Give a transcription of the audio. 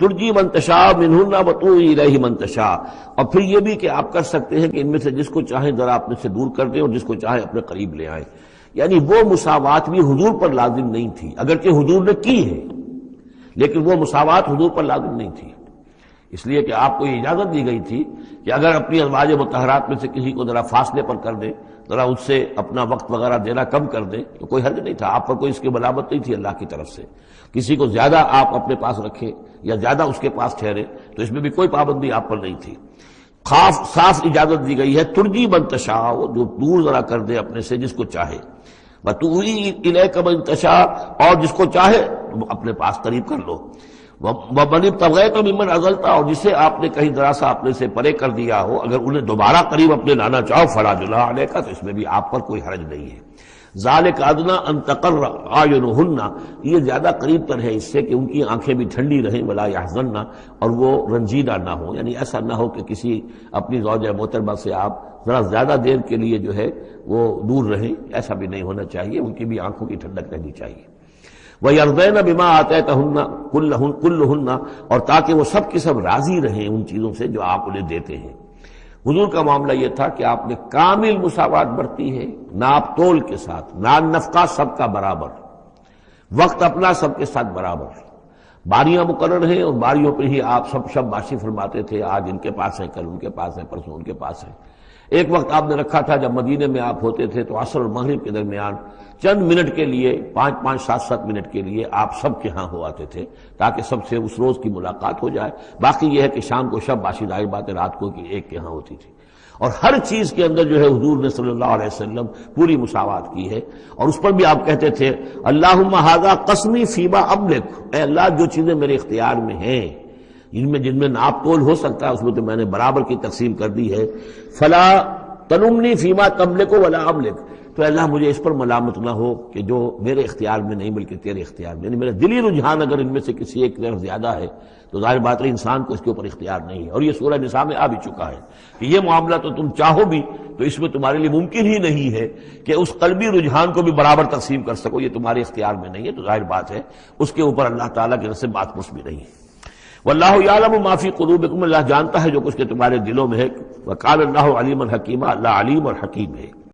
ترجی من تشاء منہن وتؤوی الیہ من تشاء، اور پھر یہ بھی کہ آپ کر سکتے ہیں کہ ان میں سے جس کو چاہیں ذرا اپنے سے دور کر دیں اور جس کو چاہیں اپنے قریب لے آئیں. یعنی وہ مساوات بھی حضور پر لازم نہیں تھی، اگرچہ حضور نے کی ہے لیکن وہ مساوات حضور پر لازم نہیں تھی، اس لیے کہ آپ کو یہ اجازت دی گئی تھی کہ اگر اپنی ازواج مطہرات میں سے کسی کو ذرا فاصلے پر کر دیں، ذرا اس سے اپنا وقت وغیرہ دینا کم کر دیں تو کوئی حرج نہیں تھا، آپ پر کوئی اس کی ملامت نہیں تھی اللہ کی طرف سے. کسی کو زیادہ آپ اپنے پاس رکھیں یا زیادہ اس کے پاس ٹھہرے تو اس میں بھی کوئی پابندی آپ پر نہیں تھی. صاف اجازت دی گئی ہے ترجی من تشاء، جو دور ذرا کر دے اپنے سے جس کو چاہے، وتؤوی الیک من تشاء، اور جس کو چاہے اپنے پاس قریب کر لو، ومن ابتغیت ممن عزلت، اور جسے آپ نے کہیں ذرا سا اپنے سے پرے کر دیا ہو اگر انہیں دوبارہ قریب اپنے لانا چاہو فلا جناح علیک، تو اس میں بھی آپ پر کوئی حرج نہیں ہے. ذالک ادنیٰ ان تقر اعینہن، یہ زیادہ قریب تر ہے اس سے کہ ان کی آنکھیں بھی ٹھنڈی رہیں، ولا یحزن، اور وہ رنجیدہ نہ ہوں، یعنی ایسا نہ ہو کہ کسی اپنی زوجہ محترمہ سے آپ ذرا زیادہ دیر کے لیے جو ہے وہ دور رہیں، ایسا بھی نہیں ہونا چاہیے، ان کی بھی آنکھوں کی ٹھنڈک رہنی چاہیے. وَيَرْضَيْنَ بِمَا آتَيْتَهُنَّ كُلُّهُنَّ، اور تاکہ وہ سب کی سب راضی رہیں ان چیزوں سے جو آپ انہیں دیتے ہیں. حضور کا معاملہ یہ تھا کہ آپ نے کامل مساوات برتی ہے، ناپ تول کے ساتھ، نان نفقہ سب کا برابر، وقت اپنا سب کے ساتھ برابر، باریاں مقرر ہیں اور باریوں پہ ہی آپ سب شب باشی فرماتے تھے، آج ان کے پاس ہے، کل ان کے پاس ہے، پرسوں ان کے پاس ہے. ایک وقت آپ نے رکھا تھا جب مدینے میں آپ ہوتے تھے تو عصر اور مغرب کے درمیان چند منٹ کے لیے، 5-5 7-7 منٹ کے لیے آپ سب کے ہاں ہو آتے تھے تاکہ سب سے اس روز کی ملاقات ہو جائے. باقی یہ ہے کہ شام کو شب باشی، ظاہر بات ہے رات کو کہ ایک کے ہاں ہوتی تھی. اور ہر چیز کے اندر جو ہے حضور نے صلی اللہ علیہ وسلم پوری مساوات کی ہے. اور اس پر بھی آپ کہتے تھے اللہم ھذا قسمی فیما املک، اے اللہ جو چیزیں میرے اختیار میں ہیں، جن میں ناپ تول ہو سکتا ہے اس میں تو میں نے برابر کی تقسیم کر دی ہے. فلا تلمنی فیما تملک ولا املک، تو اللہ مجھے اس پر ملامت نہ ہو کہ جو میرے اختیار میں نہیں بلکہ تیرے اختیار میں، یعنی میرا دلی رجحان اگر ان میں سے کسی ایک طرف زیادہ ہے تو ظاہر بات ہے انسان کو اس کے اوپر اختیار نہیں ہے. اور یہ سورہ نساء میں آ بھی چکا ہے کہ یہ معاملہ تو تم چاہو بھی تو اس میں تمہارے لیے ممکن ہی نہیں ہے کہ اس قلبی رجحان کو بھی برابر تقسیم کر سکو، یہ تمہارے اختیار میں نہیں ہے. تو ظاہر بات ہے اس کے اوپر اللہ تعالیٰ کی طرف سے بات پرس بھی نہیں ہے. واللہ یعلم ما فی قلوبکم، اللہ جانتا ہے جو کچھ کہ تمہارے دلوں میں ہے. وقال اللہ علیما حکیما، اللہ علیم اور حکیم ہے.